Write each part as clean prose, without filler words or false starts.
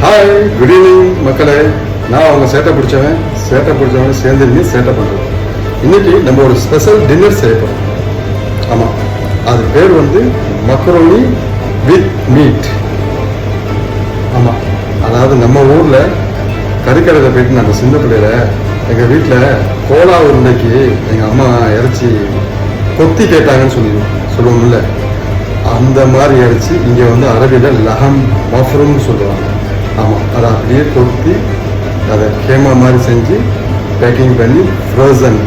Hi, good evening மக்களே. நான் அவங்க சேட்டை பிடிச்சவங்க சேர்ந்துருங்க சேட்டை பண்ணுறது. இன்னைக்கு நம்ம ஒரு ஸ்பெஷல் டின்னர் செய்ய போகிறோம். ஆமாம், அது பேர் வந்து மக்கரோனி வித் மீட். ஆமாம், அதாவது நம்ம ஊரில் கறிக்கடையில் போயிட்டு நம்ம சின்ன பிள்ளையில எங்கள் வீட்டில் கோலா உருண்டைக்கு எங்கள் அம்மா இறைச்சி கொத்தி கேட்டாங்கன்னு சொல்லுவோம்ல, அந்த மாதிரி இறைச்சி இங்கே வந்து அரபியில் லஹம் மஃப்ரூம்னு சொல்லுவாங்க. ஆமாம், அதை அப்படியே கொத்தி அதை கேமா மாதிரி செஞ்சு பேக்கிங் பண்ணி ஃப்ரோசன்.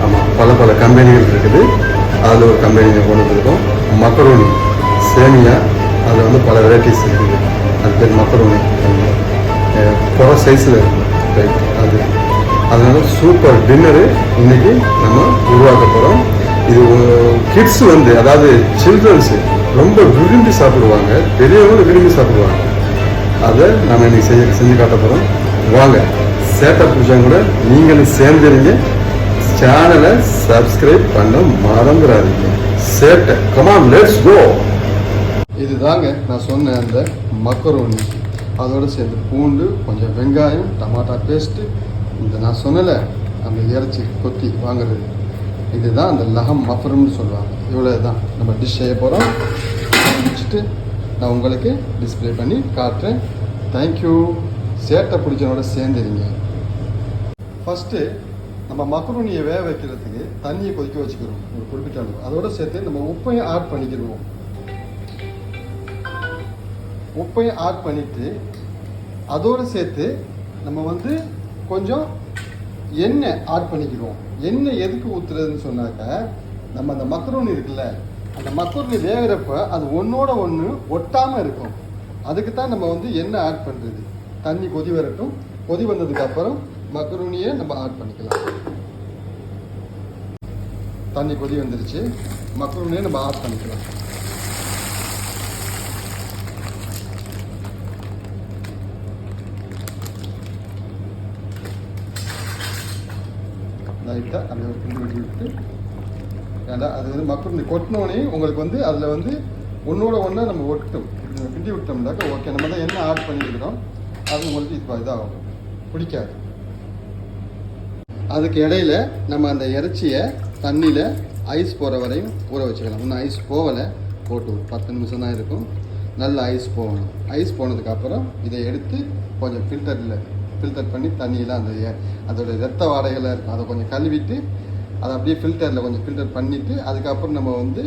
ஆமாம், பல கம்பெனிகள் இருக்குது. அதில் ஒரு கம்பெனியை கொண்டு வந்துருக்கோம். மக்கரோனி சேமியா, அதில் வந்து பல வெரைட்டிஸ் இருக்குது. அது பேர் மக்கரோனி. புற சைஸில் இருக்கும் அது. அதனால சூப்பர் டின்னரு இன்னைக்கு நம்ம உருவாக்க போகிறோம். இது கிட்ஸ் வந்து, அதாவது சில்ட்ரன்ஸு ரொம்ப விரும்பி சாப்பிடுவாங்க, பெரியவங்களும் விரும்பி சாப்பிடுவாங்க. அதை நம்ம இன்னைக்கு செஞ்சு காட்ட போகிறோம். வாங்க, சேட்டை பிடிச்சவங்க கூட நீங்களும் சேர்ந்துருங்க. சேனலை சப்ஸ்கிரைப் பண்ண மறந்துடாதீங்க. சேட்டை கமான், லெட்ஸ் கோ. இதுதாங்க நான் சொன்ன அந்த மக்கரோனி. அதோடு சேர்ந்து பூண்டு, கொஞ்சம் வெங்காயம், டமாட்டா பேஸ்ட்டு, இந்த நான் சொன்னல அந்த இறைச்சி கொத்தி வாங்குறது, இதுதான் அந்த லஹம் மஃப்ரூம்னு சொல்லுவாங்க. இவ்வளோ தான் நம்ம டிஷ் செய்ய போகிறோம். முடிச்சுட்டு நான் உங்களுக்கு டிஸ்பிளே பண்ணி காட்டுறேன். தேங்க்யூ. சேட்டை பிடிச்சனோட சேர்ந்துருங்க. ஃபஸ்ட்டு நம்ம மக்கரோனியை வேக வைக்கிறதுக்கு தண்ணியை கொதிக்க வச்சுக்கிறோம் ஒரு குறிப்பிட்ட அளவு. அதோடு சேர்த்து நம்ம உப்பையும் ஆட் பண்ணிக்கிறோம். உப்பையும் ஆட் பண்ணிவிட்டு அதோடு சேர்த்து நம்ம வந்து கொஞ்சம் எண்ணெய் ஆட் பண்ணிக்கிறோம். எண்ணெய் எதுக்கு ஊற்றுறதுன்னு சொன்னாக்க, நம்ம அந்த மக்கரோனி இருக்குல்ல, அந்த மக்கரோனி வேகிறப்ப அது ஒன்றோட ஒன்று ஒட்டாமல் இருக்கும். அதுக்கு தான் நம்ம வந்து எண்ணெய் ஆட் பண்ணுறது. தண்ணி கொதி வரட்டும். கொதி வந்ததுக்கப்புறம் மக்கரோனியை நம்ம ஆட் பண்ணிக்கலாம். தண்ணி கொதி வந்துருச்சு, மக்கரோனியை நம்ம ஆட் பண்ணிக்கலாம். லைட்டாக அதை ஒரு கிண்டி வச்சு விட்டு, ஏன்னா அது வந்து மக்கரோனி கொட்டினோடனே உங்களுக்கு வந்து அதில் வந்து ஒன்றோட ஒன்றா நம்ம ஒட்டும். கிண்டி விட்டோம்னாக்கா ஓகே, நம்ம தான் என்ன ஆட் பண்ணிக்கிறோம் அது உங்களுக்கு இப்போ இதாகும், பிடிக்காது. அதுக்கு இடையில நம்ம அந்த இறைச்சியை தண்ணியில் ஐஸ் போகிற வரையும் ஊற வச்சுக்கலாம். இன்னும் ஐஸ் போகலை, போட்டு ஒரு 10 நிமிஷம் தான் இருக்கும். நல்ல ஐஸ் போகணும். ஐஸ் போனதுக்கப்புறம் இதை எடுத்து கொஞ்சம் ஃபில்டர் பண்ணி தண்ணியில் அதோட ரத்த வாடைகளாக இருக்கும், அதை கொஞ்சம் கழுவிட்டு அதை அப்படியே ஃபில்டரில் ஃபில்டர் பண்ணிவிட்டு அதுக்கப்புறம் நம்ம வந்து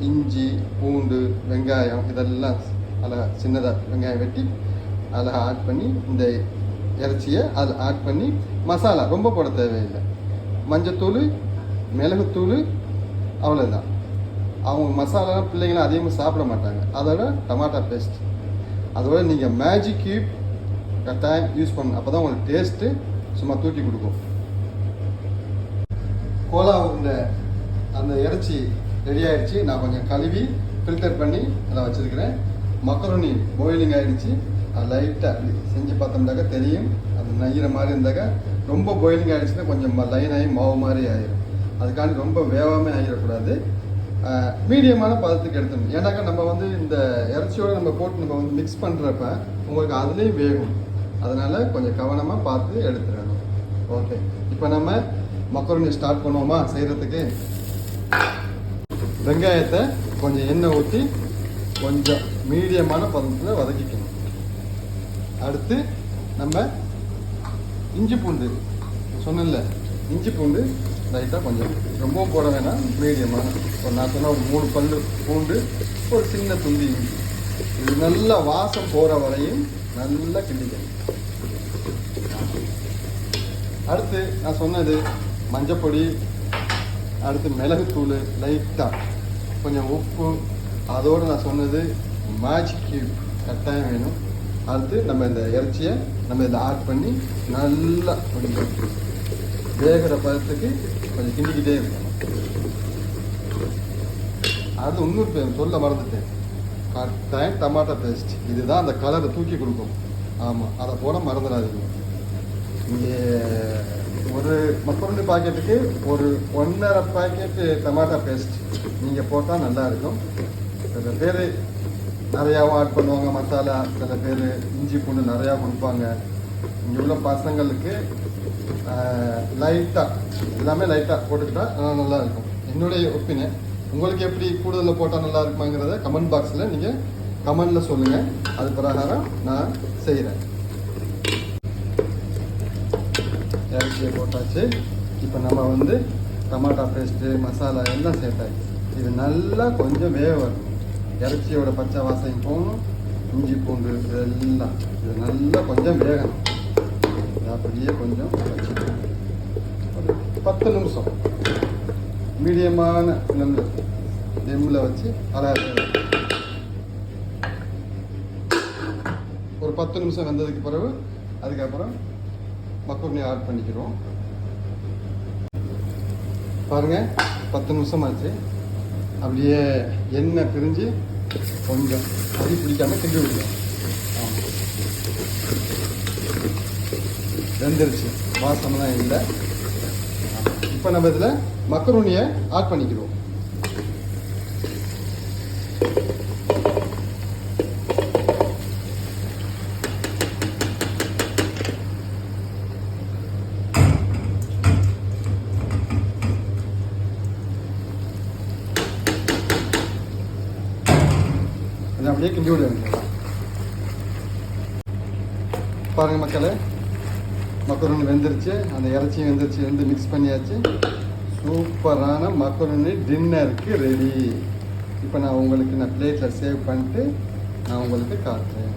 இஞ்சி, பூண்டு, வெங்காயம் இதெல்லாம் அதில் சின்னதாக வெங்காயம் வெட்டி அதில் ஆட் பண்ணி இந்த இறைச்சியை அதில் ஆட் பண்ணி மசாலா ரொம்ப போட தேவையில்லை. மஞ்சத்தூள், மிளகுத்தூள், அவ்வளோதான். அவங்க மசாலாலாம் பிள்ளைங்களாம் அதிகமாக சாப்பிட மாட்டாங்க. அதோட டமாட்டா பேஸ்ட், அதோட நீங்கள் மேஜிக் கியூப் கட்டாயம் யூஸ் பண்ணணும். அப்போ தான் உங்களுக்கு டேஸ்ட்டு சும்மா தூக்கி கொடுக்கும். கோலா உருண்டை அந்த இறைச்சி ரெடி ஆகிடுச்சு. நான் கொஞ்சம் கழுவி ஃபில்டர் பண்ணி அதை வச்சுருக்கிறேன். மக்கரோனி பாயிலிங் ஆகிடுச்சு. அது லைட்டாக அப்படி செஞ்சு பார்த்தோம்னாக்கா தெரியும். அது நெய்கிற மாதிரி இருந்தாக்கா, ரொம்ப பாயிலிங் ஆகிடுச்சுன்னா கொஞ்சம் லைனாகி மாவு மாதிரி ஆகிடும். அதுக்காண்டி ரொம்ப வேகாமல் ஆகிடக்கூடாது. மீடியமான பதத்துக்கு எடுத்துடணும். ஏன்னாக்கா நம்ம வந்து இந்த இறைச்சியோடு நம்ம போட்டு நம்ம வந்து மிக்ஸ் பண்ணுறப்ப உங்களுக்கு அதுலேயும் வேகும். அதனால் கொஞ்சம் கவனமாக பார்த்து எடுத்துடணும். ஓகே, இப்போ நம்ம மக்கரோனி ஸ்டார்ட் பண்ணுவோமா செய்கிறதுக்கு. வெங்காயத்தை கொஞ்சம் எண்ணெய் ஊற்றி கொஞ்சம் மீடியமான பதத்தில் வதக்கிக்கணும். அடுத்து நம்ம இஞ்சி பூண்டு சொன்னல, இஞ்சி பூண்டு லைட்டாக கொஞ்சம் ரொம்பவும் போட வேணாம், மீடியமான ஒரு நான் சொன்ன ஒரு 3 பல்லு பூண்டு, ஒரு சின்ன துண்டி இஞ்சி. இது நல்லா வாசம் போகிற வரையும் நல்லா கிண்டிக்கணும். அடுத்து நான் சொன்னது மஞ்சப்பொடி, அடுத்து மிளகுத்தூள் லைட்டாக, கொஞ்சம் உப்பு, அதோடு நான் சொன்னது மேஜிக் கியூப் கட்டாயம் வேணும். அடுத்து நம்ம இந்த இறைச்சியை நம்ம இதை ஆட் பண்ணி நல்லா கொஞ்சம் வேகிற பதத்துக்கு கொஞ்சம் கிண்டிக்கிட்டே இருக்கணும். அடுத்து இன்னொரு சொல்ல மறந்துட்டேன், கட்டாயம் டமாட்டா பேஸ்ட். இதுதான் அந்த கலரை தூக்கி கொடுக்கும். ஆமாம், அதை போட மறந்துடாதீங்க. இங்கே ஒரு மக்கரோனி பாக்கெட்டுக்கு ஒரு 1.5 பாக்கெட்டு டமாட்டா பேஸ்ட் நீங்கள் போட்டால் நல்லாயிருக்கும். பேர் நிறையாவும் ஆட் பண்ணுவாங்க மசாலா. சில பேர் இஞ்சி பூண்டு நிறையா கொடுப்பாங்க. இங்கே உள்ள பசங்களுக்கு லைட்டாக எல்லாமே லைட்டாக போட்டுக்கிட்டா நல்லா இருக்கும். என்னுடைய ஒப்பீனியன். உங்களுக்கு எப்படி கூடுதலில் போட்டால் நல்லா இருக்குமாங்கிறத கமெண்ட் பாக்ஸில் நீங்கள் கமெண்டில் சொல்லுங்கள். அது பிரகாரம் நான் செய்கிறேன். இறச்சியை போட்டாச்சு. இப்போ நம்ம வந்து டமாட்டா பேஸ்ட்டு மசாலா எல்லாம் சேர்த்தாச்சு. இது நல்லா கொஞ்சம் வேக வரும். இறச்சியோட பச்சை வாசனை போகணும். இஞ்சி பூண்டு இதெல்லாம் இது நல்லா கொஞ்சம் வேகணும். அப்படியே கொஞ்சம் வச்சுக்கணும். ஒரு 10 நிமிஷம் மீடியமான டெம்மில் வச்சு அழகாக ஒரு 10 நிமிஷம் வெந்ததுக்கு பிறகு அதுக்கப்புறம் மக்ரோனி ஆட் பண்ணிக்கிறோம். பாருங்கள் 10 நிமிஷம் ஆச்சு. அப்படியே எண்ணெய் பிரிஞ்சு கொஞ்சம் அடி பிடிக்காமல் கிண்டி விடுவோம். வெந்துருச்சு, வாசமெல்லாம் இல்லை. இப்போ நம்ம இதில் மக்ரோனியை ஆட் பண்ணிக்கிறோம். அப்படியே கிண்டி விட வேண்டியதான். பாருங்கள் மக்களே, மக்ரோனி வெந்துருச்சு. அந்த இறைச்சியும் வெந்துருச்சு. ரெண்டு மிக்ஸ் பண்ணியாச்சு. சூப்பரான மக்ரோனி டின்னருக்கு ரெடி. இப்போ நான் உங்களுக்கு பிளேட்டில் சேவ் பண்ணிட்டு நான் உங்களுக்கு காட்டுறேன்.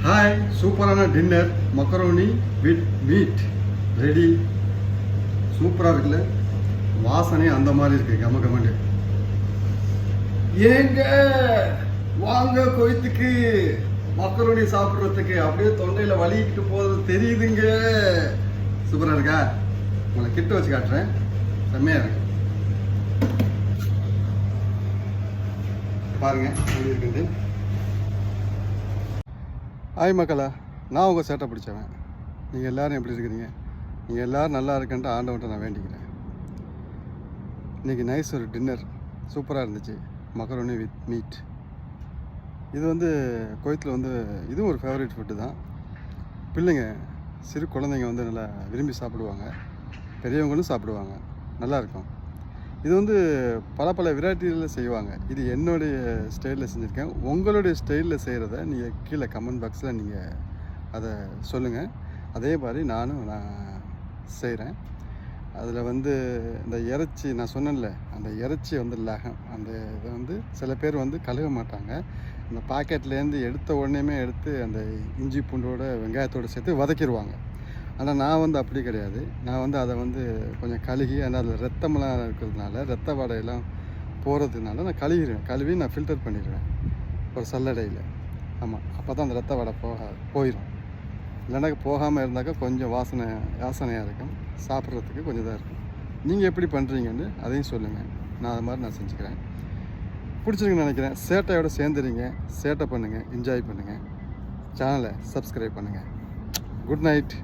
ஹாய், சூப்பரான dinner macaroni with meet ready. சூப்பராக இருக்குல்ல? வாசனை அந்த மாதிரி இருக்கு, கம கமண்டு. ஏங்க வாங்க கோயத்துக்கு மக்ரோனி சாப்பிட்றதுக்கு. அப்படியே தொண்டையில் வலிக்கிட்டு போகிறது தெரியுதுங்க. சூப்பராக இருக்கா? உங்களை கிட்ட வச்சு காட்டுறேன். செம்மையாக இருக்கு. பாருங்க எப்படி இருக்குது. ஹாய் மக்களா, நான் உங்கள் சேட்டை பிடிச்சவன். நீங்கள் எல்லோரும் எப்படி இருக்கிறீங்க? நீங்கள் எல்லோரும் நல்லா இருக்குன்ட்டு ஆண்டவன்ட்ட நான் வேண்டிக்கிறேன். இன்றைக்கி நைஸ் ஒரு டின்னர் சூப்பராக இருந்துச்சு. Macaroni with meet. இது வந்து கோயத்தில் வந்து இதுவும் ஒரு ஃபேவரட் ஃபுட்டு தான். பிள்ளைங்க சிறு குழந்தைங்க வந்து நல்லா விரும்பி சாப்பிடுவாங்க. பெரியவங்களும் சாப்பிடுவாங்க. நல்லாயிருக்கும். இது வந்து பல வெரைட்டியில் செய்வாங்க. இது என்னுடைய ஸ்டைலில் செஞ்சுருக்கேன். உங்களுடைய ஸ்டைலில் செய்கிறத நீங்கள் கீழே கமெண்ட் பாக்ஸில் நீங்கள் அதை சொல்லுங்கள். அதே மாதிரி நான் செய்கிறேன். அதில் வந்து இந்த இறைச்சி நான் சொன்னேன்ல, அந்த இறைச்சி வந்து லகம், அந்த இதை வந்து சில பேர் வந்து கழுவ மாட்டாங்க. அந்த பாக்கெட்லேருந்து எடுத்த உடனேமே எடுத்து அந்த இஞ்சி பூண்டோட வெங்காயத்தோடு சேர்த்து வதக்கிடுவாங்க. ஆனால் நான் வந்து அப்படி கிடையாது. நான் வந்து அதை வந்து கொஞ்சம் கழுகி, ஆனால் அதில் ரத்தமெல்லாம் இருக்கிறதுனால, ரத்த வாடையெல்லாம் போகிறதுனால நான் கழுவி நான் ஃபில்டர் பண்ணிடுவேன் ஒரு சல்லடையில். ஆமாம், அப்போ தான் அந்த ரத்த வாடை போயிடும். இல்லைன்னா போகாமல் இருந்தாக்கா கொஞ்சம் வாசனையாக இருக்கும். சாப்பிட்றதுக்கு கொஞ்சம் இதாக இருக்கும். நீங்கள் எப்படி பண்ணுறீங்கன்னு அதையும் சொல்லுங்கள். நான் அது மாதிரி நான் செஞ்சுக்கிறேன். பிடிச்சிருக்குன்னு நினைக்கிறேன். சேட்டையோடு சேர்ந்துறீங்க. சேட்டை பண்ணுங்கள், என்ஜாய் பண்ணுங்கள். சேனலை சப்ஸ்கிரைப் பண்ணுங்கள். Good night.